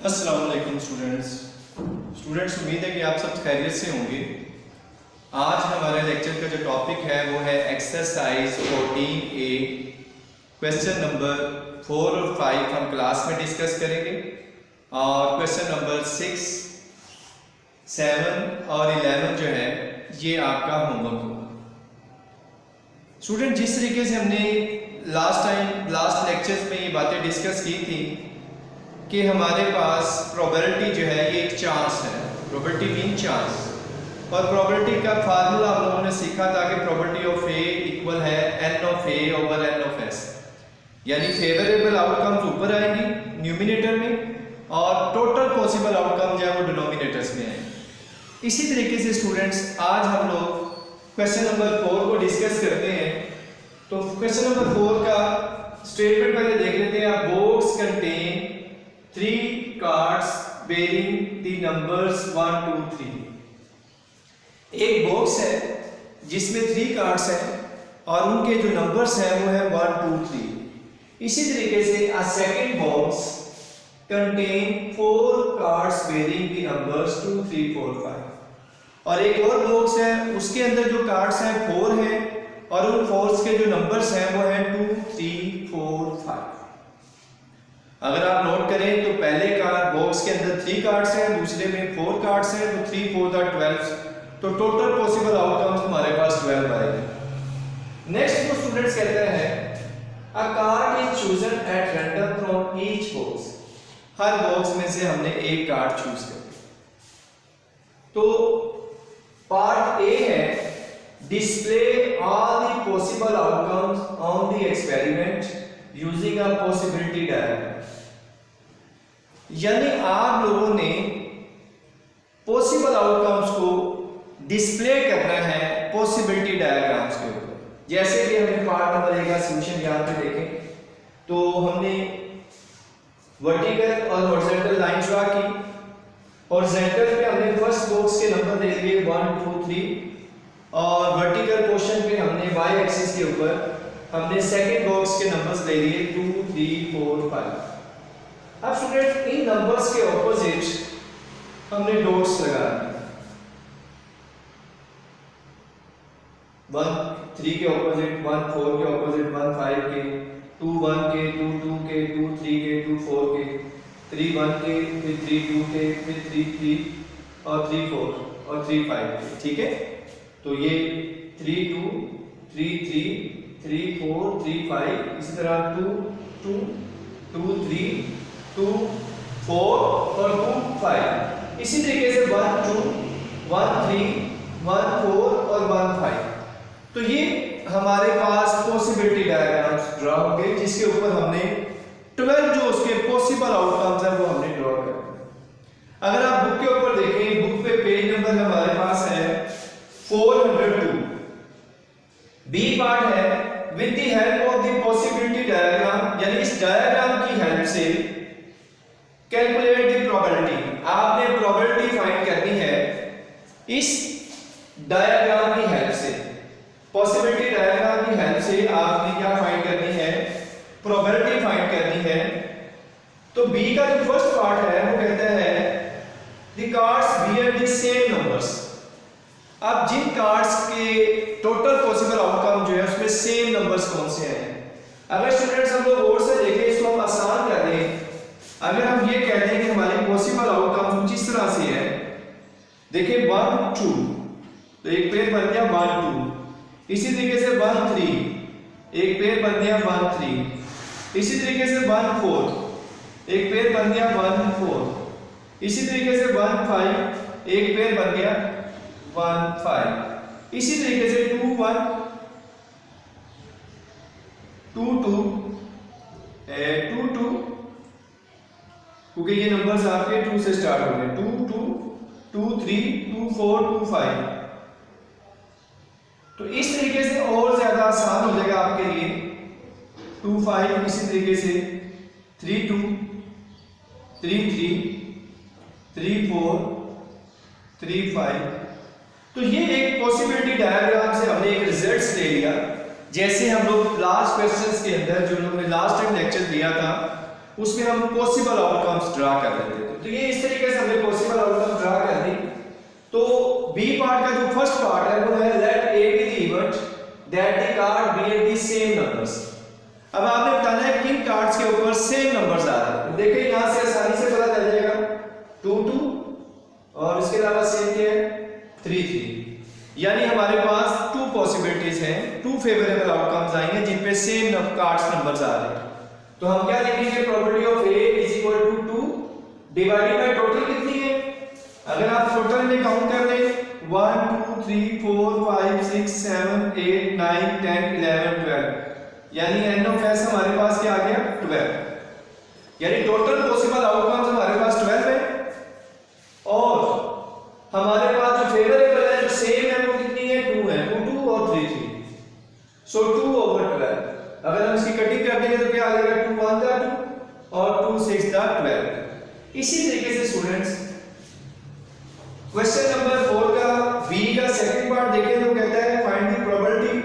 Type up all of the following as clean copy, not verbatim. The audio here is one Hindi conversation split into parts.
अस्सलाम वालेकुम स्टूडेंट्स। उम्मीद है कि आप सब खैरियत से होंगे। आज हमारे लेक्चर का जो टॉपिक है वो है एक्सरसाइज 14A, क्वेश्चन नंबर 4 और 5 हम क्लास में डिस्कस करेंगे और क्वेश्चन नंबर 6, 7 और 11 जो है ये आपका होमवर्क होगा। स्टूडेंट, जिस तरीके से हमने लास्ट लेक्चर्स में ये बातें डिस्कस की थी कि हमारे पास प्रोबेबिलिटी जो है ये एक चांस है, प्रोबेबिलिटी मीन चांस, और प्रोबेबिलिटी का फार्मूला हम लोगों ने सीखा था कि प्रोबेबिलिटी ऑफ ए इक्वल है n of A over n of s, यानी फेवरेबल आउटकम्स ऊपर आएंगी न्यूमिनेटर में और टोटल पॉसिबल आउटकम जो है वो डिनोमिनेटर्स में आएंगे। इसी तरीके से स्टूडेंट्स आज हम लोग क्वेश्चन नंबर 4 को डिस्कस करते हैं। तो क्वेश्चन नंबर 4 का स्टेटमेंट पहले देख लेते हैं। आप box contain 3 cards bearing the numbers 1 2 3। एक बॉक्स है जिसमें 3 कार्ड्स हैं और उनके जो नंबर्स हैं वो है 1 2 3। इसी तरीके से a second box contain 4 cards bearing the numbers 2 3 4 5। और एक और बॉक्स है उसके अंदर जो कार्ड्स हैं 4 हैं और उन 4s के जो नंबर्स हैं वो हैं 2 3 4 5। अगर आप नोट करें तो पहले कार्ड बॉक्स के अंदर 3 कार्ड्स हैं, दूसरे में 4 कार्ड्स हैं, तो 3 4 12, तो टोटल पॉसिबल आउटकम्स हमारे पास 12 आएंगे। नेक्स्ट को स्टूडेंट्स कहते हैं अ card is chosen at random from each box. Her box में से हमने एक कार्ड चूज कर लिया। तो पार्ट ए है display all the possible outcomes on the experiment using a possibility diagram. यानी आप लोगों ने पॉसिबल आउटकम्स को डिस्प्ले करना है पॉसिबिलिटी डायग्राम्स के ऊपर। जैसे कि हमने पार्ट नंबर 1 का सॉल्यूशन यहां पे देखें तो हमने वर्टिकल और हॉरिजॉन्टल लाइन ड्रा की। हॉरिजॉन्टल पे हमने फर्स्ट बॉक्स के नंबर दे दिए 1 2 3 और वर्टिकल पोर्शन पे हमने y एक्सिस के ऊपर हमने सेकंड बॉक्स के नंबर्स ले लिए 2 3 4 5। अब स्टूडेंट इन नंबर्स के ऑपोजिट हमने डॉट्स लगा दिए। 1 3 के ऑपोजिट 1 4 के ऑपोजिट 1 5 के 2 1 के 2 2 के 2 3 के 2 4 के 3 1 के फिर 3 2 के फिर 3 3 और 3 4 और 3 5 के। ठीक है, तो ये 3 2 3 3 3 4 3 5, इसी तरह 2 2 2 3 2 4 और 2 5। इसी तरीके से 1 2 1 3 1 4 और 1 5। तो ये हमारे पास पॉसिबिलिटी डायग्राम्स ड्रा हो गए जिसके ऊपर हमने 12 जो उसके पॉसिबल आउटकम्स है वो हमने ड्रा कर दिए। अगर आप बुक के ऊपर देखें, बुक पे पेज नंबर हमारे पास है 402। बी पार्ट है with the help of the possibility diagram, यानी इस डायग्राम की हेल्प से कैलकुलेट द प्रोबेबिलिटी। आपने प्रोबेबिलिटी फाइंड करनी है इस डायग्राम की हेल्प से। पॉसिबिलिटी डायग्राम की हेल्प से आपने क्या फाइंड करनी है? प्रोबेबिलिटी फाइंड करनी है। तो बी का जो फर्स्ट पार्ट है वो कहता है the cards beer the same numbers. अब जिन कार्ड्स के टोटल पॉसिबल आउटकम जो है उसमें सेम नंबर्स कौन से हैं? अगर स्टूडेंट्स हम लोग और से देखें इसको हम आसान कर दें। अगर हम ये कह दें कि हमारी पॉसिबल आउटकम कुछ इस तरह से है, देखिए 1 2, तो एक पेयर बन गया 1 2। इसी तरीके से 1 3, एक पेयर बन गया 1 3। इसी तरीके से 1 4, एक पेयर बन गया 1 4। इसी तरीके से 1 5, एक पेयर बन गया 1 5। इसी तरीके से 2 1 2 2 2 2, क्योंकि ये नंबर्स आपके 2 से स्टार्ट हो गए। 2 2 2 3 2 4 2 5। तो इस तरीके से और ज्यादा आसान हो जाएगा आपके लिए। 2 5, इसी तरीके से 3 2 3 3 3 4 3 5। तो ये एक पॉसिबिलिटी डायग्राम से हमने एक रिजल्ट्स ले लिया। जैसे हम लोग लास्ट क्वेश्चंस के अंदर जो लोगों ने लास्ट टाइम लेक्चर दिया था उसमें हम पॉसिबल आउटकम्स ड्रा कर लेते थे। तो ये इस तरीके से हमने पॉसिबल आउटकम ड्रा कर दी। तो बी पार्ट का जो फर्स्ट पार्ट है वो है let A be the event that the card bear the same numbers. अब आपने बताना है किन कार्ड्स के ऊपर सेम नंबर्स आ रहे हैं। देखिए यहां से आसानी से पता चल जाएगा 2 2 और इसके अलावा सेम क्या है 3 3, यानी हमारे पास 2 पॉसिबिलिटीज हैं, 2 फेवरेबल आउटकम्स आएंगे जिन पे सेम कार्ड्स नंबर्स आ रहे हैं। तो हम क्या लिखेंगे, probability of A is equal to 2 divided by total कितनी है। अगर आप टोटल में काउंट कर लें 1 2 3 4 5 6 7 8 9 10 11 12, यानी n ऑफ s हमारे पास क्या आ गया 12, यानी टोटल पॉसिबल आउटकम्स हमारे पास 12 है। और हमारे पास जो फेवरेबल है, जो सेम है, वो कितनी है 2 है, 2 2 और 3 3, सो 2 ओवर 12। अगर हम इसकी कटिंग कर देंगे तो क्या आ जाएगा 2 1 दा 2 और 2 6 दा 12। इसी तरीके से स्टूडेंट्स क्वेश्चन नंबर 4 का बी का सेकंड पार्ट देखें तो कहता है find the probability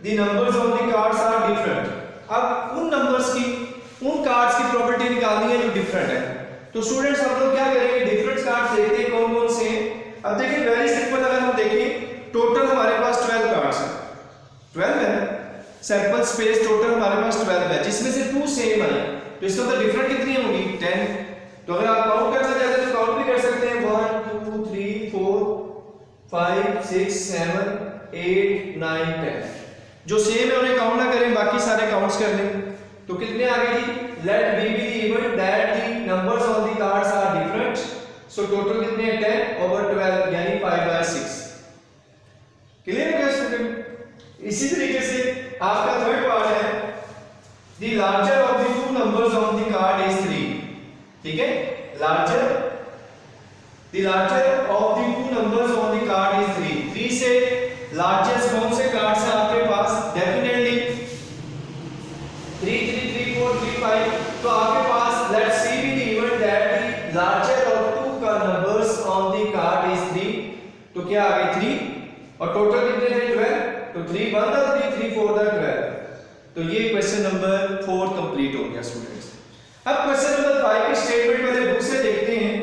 the numbers on the cards are different. अब उन नंबर्स की, उन कार्ड्स की प्रोबेबिलिटी निकालनी है जो डिफरेंट है। तो स्टूडेंट्स हम लोग क्या करेंगे, डिफरेंट कार्ड्स देखते हैं कौन कौन से हैं। अब देखिए वेरी सिंपल, अगर हम देखें टोटल हमारे पास 12 कार्ड्स हैं, 12 है सैंपल स्पेस, टोटल हमारे पास 12 है जिसमें से 2 सेम है, तो इसका मतलब डिफरेंट कितनी होगी 10। तो अगर आप काउंट करना चाहते हैं तो काउंट भी कर सकते हैं 1 2 3 4 5 6 7 8 9 10। जो सेम है उन्हें काउंट ना करें, बाकी सारे काउंट्स कर लें। तो कितने आ गए जी, let B be the event that the numbers on the cards are different, so total कितने हैं 10 ओवर 12, यानी 5/6। क्लियर हो गया स्टूडेंट। इसी तरीके से आपका थर्ड पार्ट है the larger of the 2 numbers on the card is 3। ठीक है, larger the larger of the 2 numbers on the card is 3। 3 से लार्जेस्ट कौन से कार्ड्स हैं आपके पास, डेफिनेटली 3 3 3 4 3 5। तो आपके पास let's see B the event that the larger of 2 का numbers on the card is 3। तो क्या आ गए 3 और टोटल कितने थे 12, तो 3 1 दा 3 3 4 दा 12। तो ये क्वेश्चन नंबर 4 कंप्लीट हो गया स्टूडेंट्स। अब क्वेश्चन नंबर 5 की स्टेटमेंट वाले बुक से देखते हैं।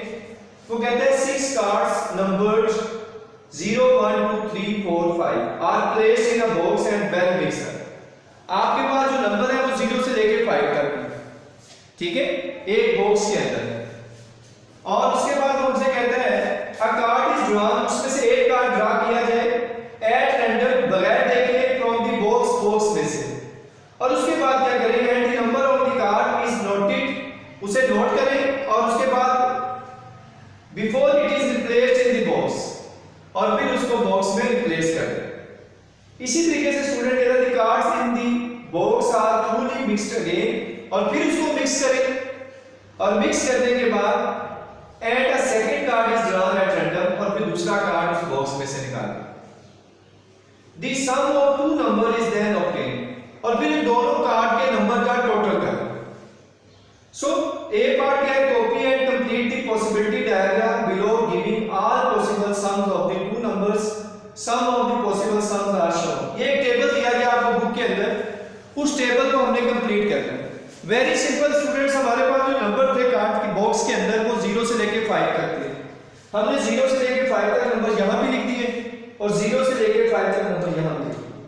वो कहता है 6 cards numbered 0 1 2 3 4 5 are placed in a box and well mixer. आपके पास जो नंबर है वो 0 से लेकर 5 तक है, ठीक है, एक बॉक्स के अंदर है। और उसके बाद उनसे कहता है अ कार्ड इज ड्रॉन, उसमें से एक कार्ड ड्रा किया जाए एट रैंडम, बगैर देखे, फ्रॉम द बॉक्स में से। और उसके बाद क्या करेंगे, and the number of the card is noted, उसे नोट करें और उसके बाद before it is replaced in the box, और फिर उसको बॉक्स में रिप्लेस कर दें। इसी तरीके से स्टूडेंट कहता है the cards in the box are truly mixed again, और फिर उसको मिक्स करें और मिक्स करने के बाद and a second card is drawn at random, और फिर दूसरा कार्ड उस बॉक्स में से निकालें। The sum of 2 number is then obtained, और फिर इन दोनों कार्ड के नंबर का टोटल करें। सो ए पार्ट क्या है, copy and complete the possibility diagram below giving all possible sums of the 2 numbers, sum of the possible sums are shown. ये एक टेबल दिया गया आपको बुक के अंदर, उस टेबल को हमने कंप्लीट करना है। वेरी सिंपल स्टूडेंट्स, हमारे पास जो नंबर थे कार्ड की बॉक्स के अंदर वो 0 से लेके 5 तक थे। हमने 0 से लेके 5 तक नंबर यहां भी लिख दिए और 0 से लेके 5 तक नंबर यहां भी लिख दिए।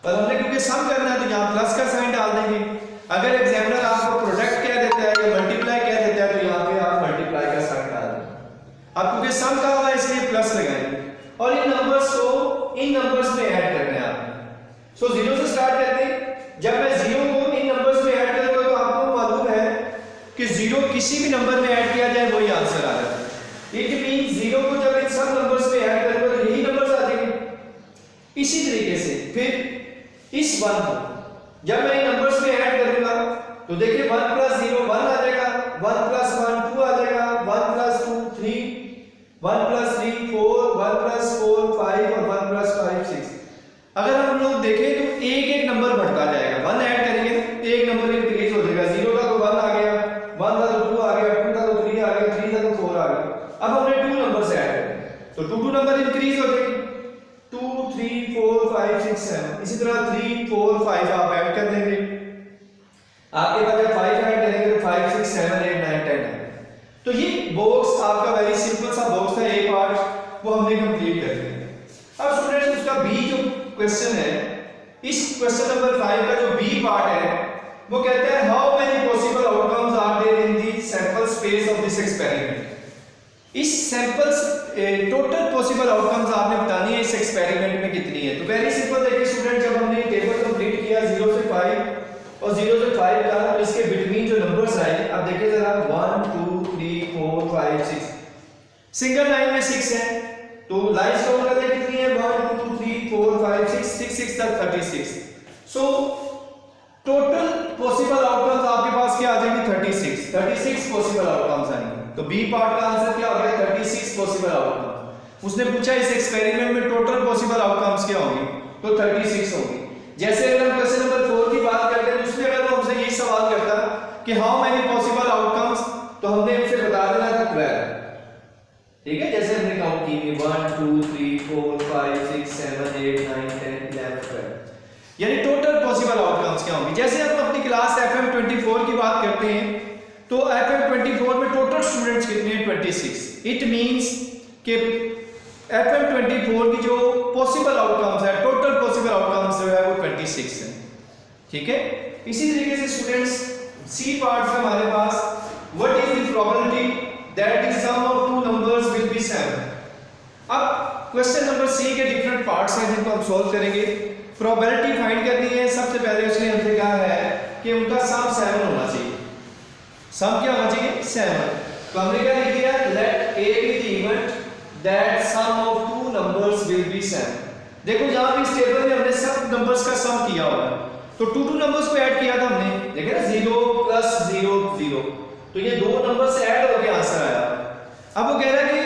पर हमने क्योंकि सम करना है तो यहां प्लस का साइन डाल देंगे। अगर एग्जामिनर आपको प्रोडक्ट कह देता है या मल्टीप्लाई कह देता है तो यहां पे आप मल्टीप्लाई का साइन डाल देंगे। अब क्योंकि सम का हुआ है इसलिए प्लस लगाएंगे और इन नंबर्स को इन नंबर्स में ऐड करना है आपने। सो 0 से स्टार्ट करते हैं। जब मैं 0 को इन नंबर्स में ऐड करूंगा तो आपको मालूम है कि 0 किसी भी नंबर में ऐड किया जाए वही आंसर आ जाता है। इट मींस 0 को जब इन सब नंबर्स में ऐड करूंगा तो यही नंबर्स आ जाएंगे। इसी तरीके से फिर इस 1 को जब मैं इन नंबर्स में ऐड करूंगा तो देखिए 1 + 0 1 आ जाएगा, 1 + 1 2 आ जाएगा, 1 + 2 3, 1 + 3 4, 1 + 4 5 और 1 + 5 6। अगर हम लोग देखें तो एक एक नंबर बढ़ता जाएगा। 1 ऐड करेंगे तो एक नंबर इंक्रीज हो जाएगा। 0 था तो 1 आ गया, 1 था तो 2 आ गया, 2 था तो 3 आ गया, 3 था तो 4 आ गया। अब हमने 2 नंबर से ऐड करेंगे तो 2 नंबर इंक्रीज हो जाएंगे, 2 3 4 5 6 7। इसी तरह 3 4 5 आप ऐड कर देंगे। आपके पास जब 5 ऐड करेंगे तो 5 6 बॉक्स आपका वेरी सिंपल सा बॉक्स था, एक पार्ट वो हमने कंप्लीट कर दिया। अब स्टूडेंट्स उसका बी जो क्वेश्चन है, इस क्वेश्चन नंबर 5 का जो बी पार्ट है वो कहता है how many possible outcomes are there in the sample space of this experiment. इस सैंपल्स टोटल पॉसिबल आउटकम्स आपने बतानी है इस एक्सपेरिमेंट में कितनी है। तो वेरी सिंपल देखिए स्टूडेंट, जब हमने टेबल कंप्लीट किया 0 से 5 और 0 से 5 का, तो इसके बिटवीन जो नंबर्स आए अब देखिए जरा 1 2 3 4 5 6, सिंगल लाइन में 6 है, तो लाइन काउंट करते कितनी है 1 2 3 4 5 6 6 6 तक 36। सो टोटल पॉसिबल आउटकम्स आपके पास क्या आ जाएंगे 36 पॉसिबल आउटकम्स आएंगे। तो बी पार्ट का आंसर क्या हो गया 36 पॉसिबल आउटकम्स। उसने पूछा इस एक्सपेरिमेंट में टोटल पॉसिबल आउटकम्स क्या होंगे, तो 36 होंगे। जैसे अगर हम क्वेश्चन नंबर 4 की बात करते हैं, उसमें अगर वो हमसे यही सवाल करता कि हाउ मेनी पॉसिबल आउटकम्स, तो हमने उसे बता देना था 12, ठीक है, जैसे हमने काउंट की 1 2 3 4 5 6 7 8 9 10 11 12, यानी टोटल पॉसिबल आउटकम्स क्या होंगे। जैसे हम अपनी क्लास FM24 की बात करते हैं, तो FM24 में टोटल स्टूडेंट्स कितने हैं 26। इट मींस कि FM24 की जो पॉसिबल आउटकम्स है, टोटल पॉसिबल आउटकम्स जो है वो 26 है, ठीक है। इसी तरीके से स्टूडेंट्स सी पार्ट में हमारे पास what is the probability that the sum of two numbers will be 7। अब क्वेश्चन नंबर सी के डिफरेंट पार्ट्स हैं जिनको हम सॉल्व करेंगे। प्रोबेबिलिटी फाइंड करनी है, सबसे पहले उसने हमसे कहा है कि उनका सम 7 होना चाहिए। सम क्या होना चाहिए 7। तो हमने क्या लिख दिया, let A be the event that sum of two numbers will be 7। देखो यहां पे इस टेबल में हमने सब नंबर्स का सम किया हुआ है, तो टू नंबर्स को ऐड किया था हमने, देखिए ना 0 + 0 0, तो ये दो नंबर से ऐड होकर आंसर आया। अब वो कह रहा है कि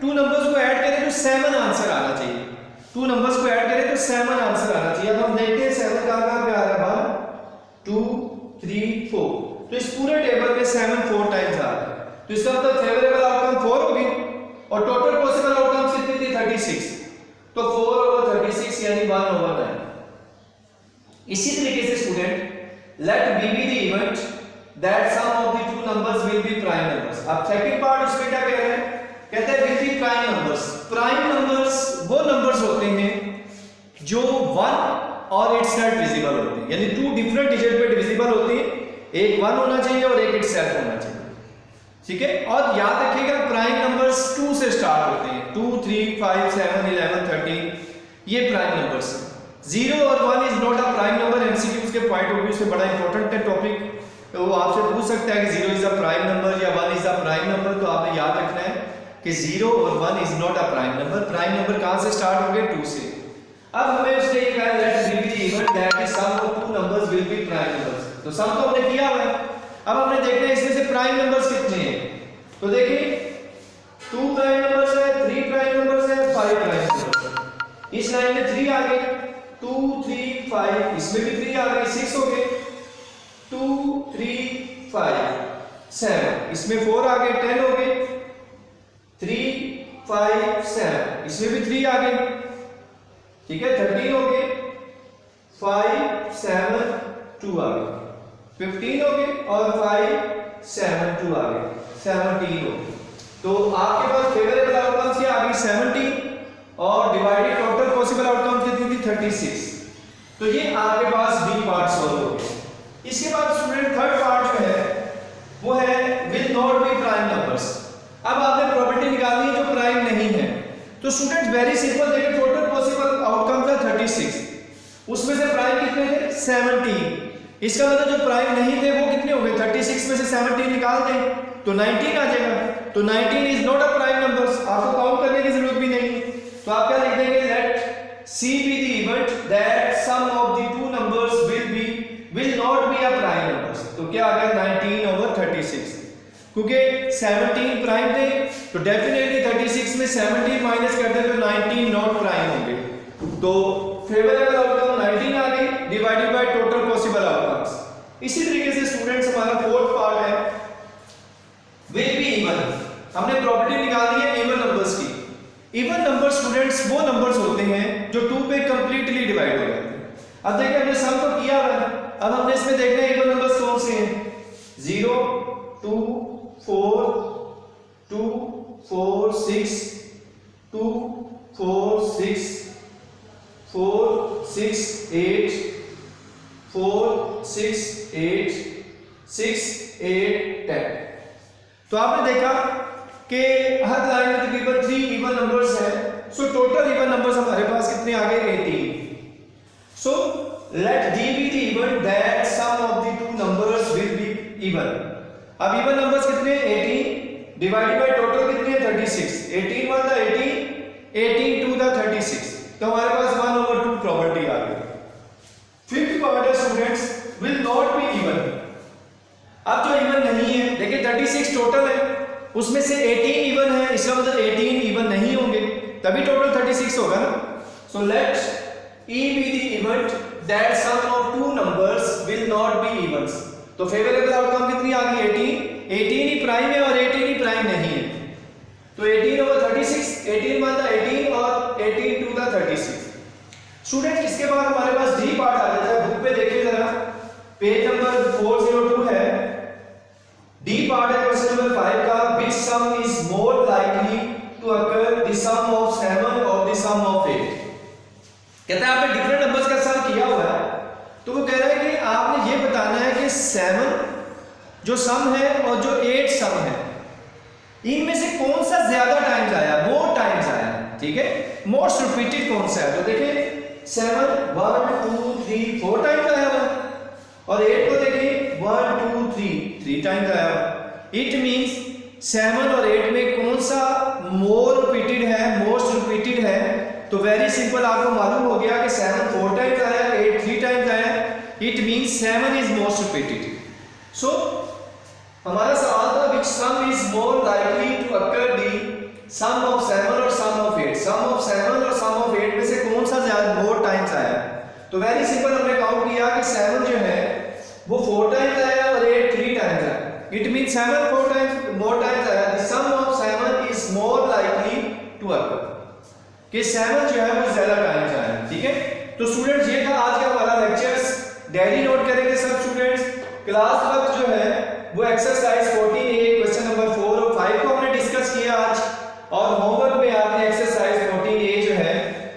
टू नंबर्स को ऐड करें तो 7 आंसर आना चाहिए, टू नंबर्स को ऐड करें तो 7 आंसर आना चाहिए। अब हम देखते हैं 7 कहां पे आ रहा है, 1 2 3 4, तो इस पूरे टेबल में 7 4 टाइम्स आ रहा है, तो इसका मतलब फेवरेबल आउटकम 4 होगी और टोटल पॉसिबल आउटकम्स कितनी थी 36, तो 4/36 यानी 1/9। इसी तरीके से student let B be the event that sum of the two numbers will be prime numbers. अब सेकंड पार्ट उसमें क्या कह रहे हैं, कहते हैं will be prime numbers. Prime numbers वो नंबर्स होते हैं जो 1 और इट्स सेल्फ डिविजिबल होते हैं, यानी टू डिफरेंट डिजिट पे डिविजिबल होते हैं, एक 1 होना चाहिए और एक इट्स सेल्फ होना चाहिए, ठीक है। और याद रखिएगा प्राइम नंबर्स 2 से स्टार्ट होते हैं, 2 3 5 7 11 13, ये प्राइम नंबर्स हैं। 0 और 1 is not a prime number. MCQs के पॉइंट ऑफ व्यू से बड़ा इंपॉर्टेंट है टॉपिक, तो वो आपसे पूछ सकता है कि 0 इज अ प्राइम नंबर या 1 इज अ प्राइम नंबर, तो आपने याद रखना है कि 0 और 1 is not a prime number. Prime number कहां से स्टार्ट होंगे 2 से। अब हमें उसने ये कहा let B be the event that is sum of two numbers will be prime numbers, तो सम तो हमने किया हुआ है। अब हमने देखना है इसमें से प्राइम नंबर्स कितने हैं, तो देखिए 2 प्राइम नंबर्स है, 3 प्राइम नंबर्स है, 5 प्राइम नंबर्स है। इस लाइन में 3 आ गए, 2 3 5, इसमें भी 3 आ गए, 6 हो गए, 2 3 5 7, इसमें 4 आ गए, 10 हो गए, 3 5 7, इसमें भी 3 आ गए, ठीक है, 13 हो गए, 5 7 2 आ गए, 15 हो गए और 5 7 2 आ गए, 17 हो गए। तो आपके पास फेवरेबल आउटकम्स क्या आ गई 17 और डिवाइडेड टोटल पॉसिबल आउटकम कितनी थी 36। तो ये आपके पास बी पार्ट सॉल्व हो गया। इसके बाद स्टूडेंट थर्ड पार्ट जो है वो है will not B prime numbers. अब आपने प्रोबेबिलिटी निकालनी है जो प्राइम नहीं है, तो स्टूडेंट्स वेरी सिंपल, देखिए टोटल पॉसिबल आउटकम था 36, उसमें से प्राइम कितने थे 17। इसका मतलब जो प्राइम नहीं थे वो कितने हो गए 36 में से 17 निकाल दें तो 19 आ जाएगा। तो 19 is not a prime numbers, आपको काउंट करने की जरूरत भी नहीं। तो आप क्या लिख देंगे let C B the event that sum of the two numbers will not be a prime numbers. तो क्या आ गया 19/36, क्योंकि 17 प्राइम थे तो डेफिनेटली 36 में 17 माइनस कर दे तो 19 नॉट प्राइम होंगे। तो फेवरेबल आउटकम 19 आ गई divided by total possible outcomes. इसी तरीके से स्टूडेंट्स हमारा फोर्थ पार्ट है विल बी इवन। हमने प्रॉपर्टी निकालनी है इवन नंबर्स की। इवन नंबर स्टूडेंट्स वो नंबर्स होते हैं जो 2 पे कंप्लीटली डिवाइड हो जाते हैं। अब देखिए हमने सम तो किया हुआ है, अब हमने इसमें देखना है इवन नंबर्स कौन से हैं 0 2 4 2 4 6 2 4 6 4 6 8 4 6 8 6 8 10। तो आपने देखा कि हर लाइन में तकरीबन 3 इवन नंबर्स हैं। सो टोटल इवन नंबर्स हमारे पास कितने आ गए? 18। So let d be the even that sum of the two numbers will be even। अब इवन नंबर्स कितने? 18 डिवाइडेड बाय टोटल कितने? 36। 18 1 the 18, 18 2 the 36। तो हमारे पास 1/2 प्रॉपर्टी आ गई। फिफ्थ पार्ट है students will not be even। अब जो इवन नहीं है, देखिए 36 टोटल है, उसमें से 18 इवन है, इसका मतलब 18 इवन नहीं होंगे, तभी टोटल 36 होगा ना। So let E be the event that sum of two numbers will not be evens। तो फेवरेबल आउटकम कितनी आ गई? 18। 18 ही प्राइम है और 18 ही प्राइम नहीं है, तो 18 over 36, 18 1 the 18 और 18 2 the 36। स्टूडेंट इसके बाद हमारे पास डी पार्ट आ जाता है। बुक पे देखिए जरा, पेज नंबर 402 है। डी पार्ट है क्वेश्चन नंबर 5 का। which sum is more likely to occur, the sum of 7 or the sum of 8। कहता है आपने डिफरेंट नंबर्स का सम किया हुआ है, तो वो कह रहा है कि आपने ये बताना है कि 7 जो सम है और जो 8 सम है, इनमें से कौन सा ज्यादा टाइम्स आया, मोर टाइम्स आया, ठीक है, मोस्ट रिपीटेड कौन सा है। तो देखिए 7 1 2 3 4 टाइम्स आया हुआ, और 8 को देखिए 1 2 3 टाइम्स आया हुआ। इट मींस 7 और 8 में कौन सा मोर रिपीटेड है, मोस्ट रिपीटेड है। तो वेरी सिंपल, आपको मालूम हो गया कि 7 4 टाइम्स आया, 8 3 टाइम्स आया। It means 7 is most repeated. So हमारा सवाल था which sum is more likely to occur, the sum of 7 और sum of 8। sum of 7 और sum of 8 में से कौन सा ज्यादा मोर टाइम्स आया। तो वेरी सिंपल, हमने काउंट किया कि 7 जो है वो 4 टाइम्स आया और 8 3 टाइम्स आया। It means 7 4 times more times आया। the sum of 7 is more likely to occur, कि 7 जो है वो ज्यादा टाइम्स आया, ठीक है। तो स्टूडेंट्स ये था आज का हमारा लेक्चर्स। डायरी नोट करेंगे सब स्टूडेंट्स। क्लास वर्क जो है वो एक्सरसाइज 14A क्वेश्चन नंबर 4 और 5 को हमने डिस्कस किया आज, और होमवर्क में आपने एक्सरसाइज 14A जो है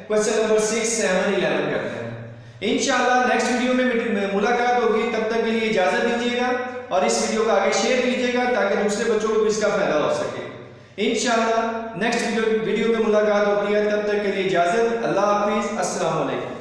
क्वेश्चन नंबर 6 7 11 करना है। इंशाल्लाह नेक्स्ट वीडियो में मुलाकात होगी, तब तक के लिए इजाजत दीजिएगा और इस वीडियो को आगे शेयर कीजिएगा ताकि दूसरे बच्चों को भी इसका फायदा हो सके। इंशाल्लाह नेक्स्ट वीडियो में मुलाकात होती है, तब तक के लिए इजाजत। अल्लाह हाफिज, अस्सलाम वालेकुम।